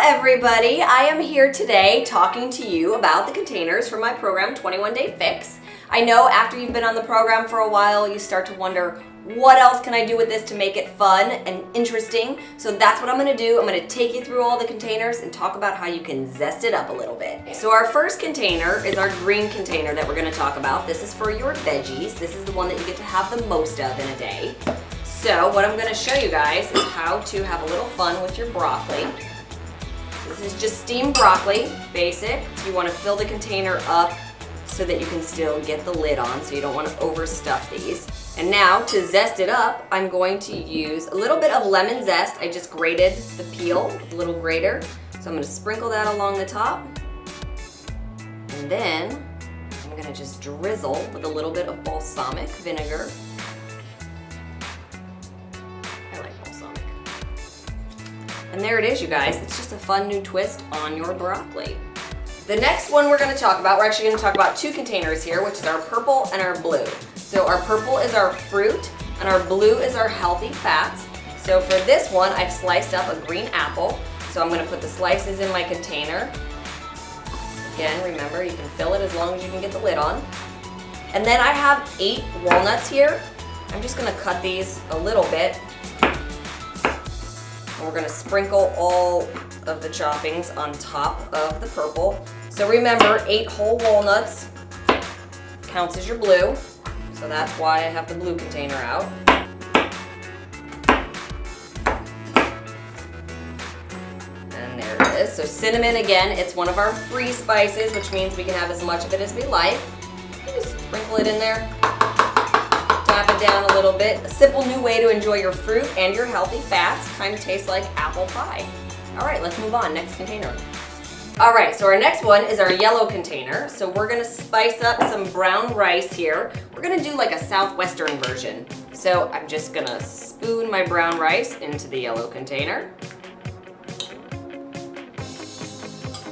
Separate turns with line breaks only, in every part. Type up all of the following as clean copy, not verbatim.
everybody. I am here today talking to you about the containers for my program 21 Day Fix. I know after you've been on the program for a while, you start to wonder, what else can I do with this to make it fun and interesting? So that's what I'm gonna do. I'm gonna take you through all the containers and talk about how you can zest it up a little bit. So our first container is our green container that we're gonna talk about. This is for your veggies. This is the one that you get to have the most of in a day. So what I'm gonna show you guys is how to have a little fun with your broccoli. This is just steamed broccoli, basic. So you wanna fill the container up so that you can still get the lid on, so you don't wanna overstuff these. And now to zest it up, I'm going to use a little bit of lemon zest. I just grated the peel with a little grater. So I'm gonna sprinkle that along the top. And then I'm gonna just drizzle with a little bit of balsamic vinegar. I like balsamic. And there it is, you guys. It's just a fun new twist on your broccoli. The next one we're gonna talk about, we're actually gonna talk about two containers here, which is our purple and our blue. So our purple is our fruit and our blue is our healthy fats. So for this one, I've sliced up a green apple. So I'm gonna put the slices in my container. Again, remember, you can fill it as long as you can get the lid on. And then I have 8 walnuts here. I'm just gonna cut these a little bit. And we're gonna sprinkle all of the choppings on top of the purple. So remember, 8 whole walnuts counts as your blue. So that's why I have the blue container out. And there it is. So cinnamon, again, it's one of our free spices, which means we can have as much of it as we like. You just sprinkle it in there, tap it down a little bit. A simple new way to enjoy your fruit and your healthy fats. Kind of tastes like apple pie. All right, let's move on. Next container. All right, so our next one is our yellow container. So we're gonna spice up some brown rice here. We're gonna do like a southwestern version. So I'm just gonna spoon my brown rice into the yellow container.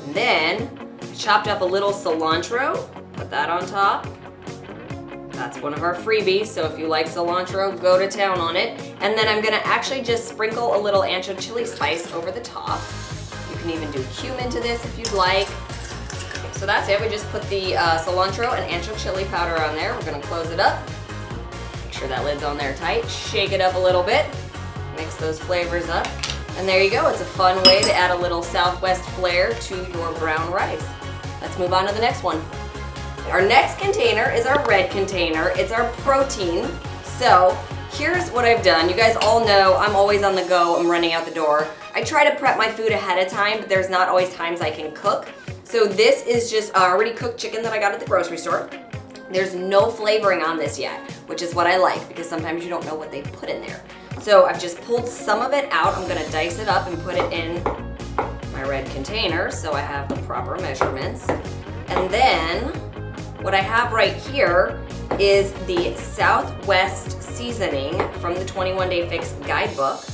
And then I chopped up a little cilantro, put that on top. That's one of our freebies, so if you like cilantro, go to town on it. And then I'm gonna actually just sprinkle a little ancho chili spice over the top. You can even do cumin to this if you'd like. So that's it, we just put the cilantro and ancho chili powder on there. We're gonna close it up. Make sure that lid's on there tight. Shake it up a little bit. Mix those flavors up. And there you go, it's a fun way to add a little Southwest flair to your brown rice. Let's move on to the next one. Our next container is our red container. It's our protein. So here's what I've done. You guys all know I'm always on the go. I'm running out the door. I try to prep my food ahead of time, but there's not always times I can cook. So this is just already cooked chicken that I got at the grocery store. There's no flavoring on this yet, which is what I like because sometimes you don't know what they put in there. So I've just pulled some of it out. I'm gonna dice it up and put it in my red container so I have the proper measurements. And then what I have right here is the Southwest seasoning from the 21 Day Fix guidebook.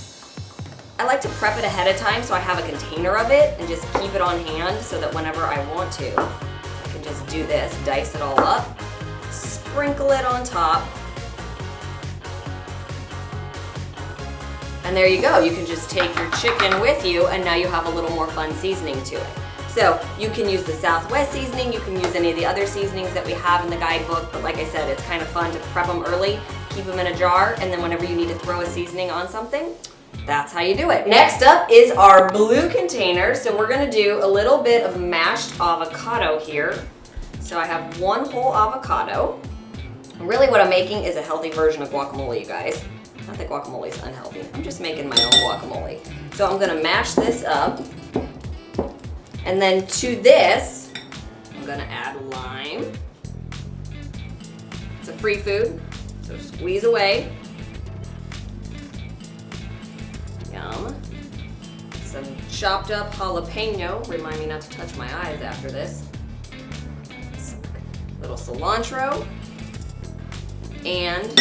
I like to prep it ahead of time so I have a container of it and just keep it on hand so that whenever I want to, I can just do this, dice it all up, sprinkle it on top, and there you go. You can just take your chicken with you and now you have a little more fun seasoning to it. So you can use the Southwest seasoning, you can use any of the other seasonings that we have in the guidebook, but like I said, it's kind of fun to prep them early, keep them in a jar, and then whenever you need to throw a seasoning on something, that's how you do it. Next up is our blue container. So we're gonna do a little bit of mashed avocado here. So I have 1 whole avocado. Really what I'm making is a healthy version of guacamole, you guys. Not that guacamole is unhealthy. I'm just making my own guacamole. So I'm gonna mash this up. And then to this, I'm gonna add lime. It's a free food, so squeeze away. Yum. Some chopped up jalapeno. Remind me not to touch my eyes after this. Little cilantro. And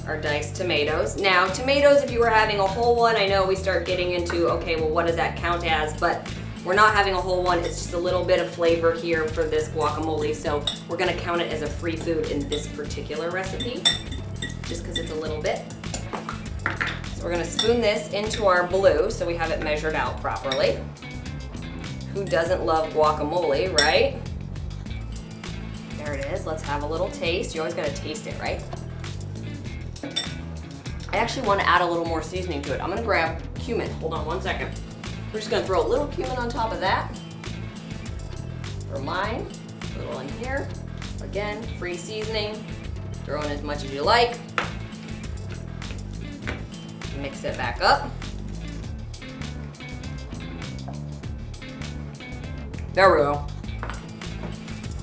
our diced tomatoes. Now, tomatoes, if you were having a whole one, I know we start getting into, okay, well, what does that count as? But we're not having a whole one. It's just a little bit of flavor here for this guacamole. So we're gonna count it as a free food in this particular recipe, just because it's a little bit. So So we're gonna spoon this into our blue so we have it measured out properly. Who doesn't love guacamole, right? There it is. Let's have a little taste. You always gotta taste it, right? I actually want to add a little more seasoning to it. I'm gonna grab cumin. Hold on 1 second. We're just gonna throw a little cumin on top of that. For mine, a little in here. Again, free seasoning. Throw in as much as you like. Mix it back up. There we go.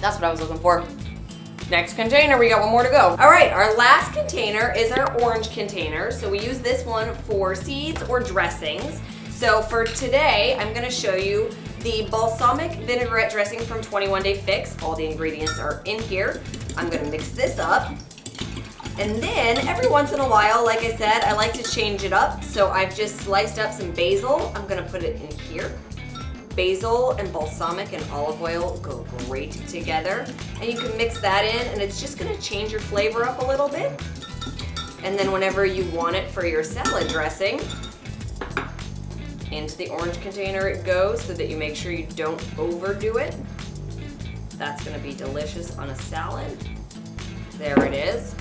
That's what I was looking for. Next container, we got one more to go. All right, our last container is our orange container. So we use this one for seeds or dressings. So for today, I'm gonna show you the balsamic vinaigrette dressing from 21 Day Fix. All the ingredients are in here. I'm gonna mix this up. And then every once in a while, like I said, I like to change it up. So I've just sliced up some basil. I'm gonna put it in here. Basil and balsamic and olive oil go great together. And you can mix that in and it's just gonna change your flavor up a little bit. And then whenever you want it for your salad dressing, into the orange container it goes so that you make sure you don't overdo it. That's gonna be delicious on a salad. There it is.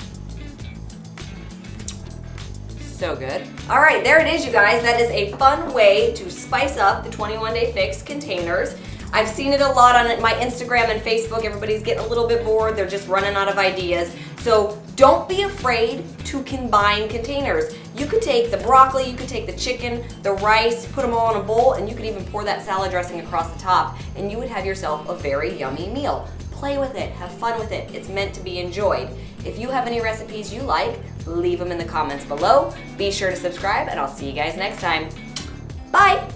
So good. All right, there it is, you guys. That is a fun way to spice up the 21 Day Fix containers. I've seen it a lot on my Instagram and Facebook. Everybody's getting a little bit bored. They're just running out of ideas. So don't be afraid to combine containers. You could take the broccoli, you could take the chicken, the rice, put them all in a bowl, and you could even pour that salad dressing across the top, and you would have yourself a very yummy meal. Play with it, have fun with it. It's meant to be enjoyed. If you have any recipes you like, leave them in the comments below. Be sure to subscribe, and I'll see you guys next time. Bye!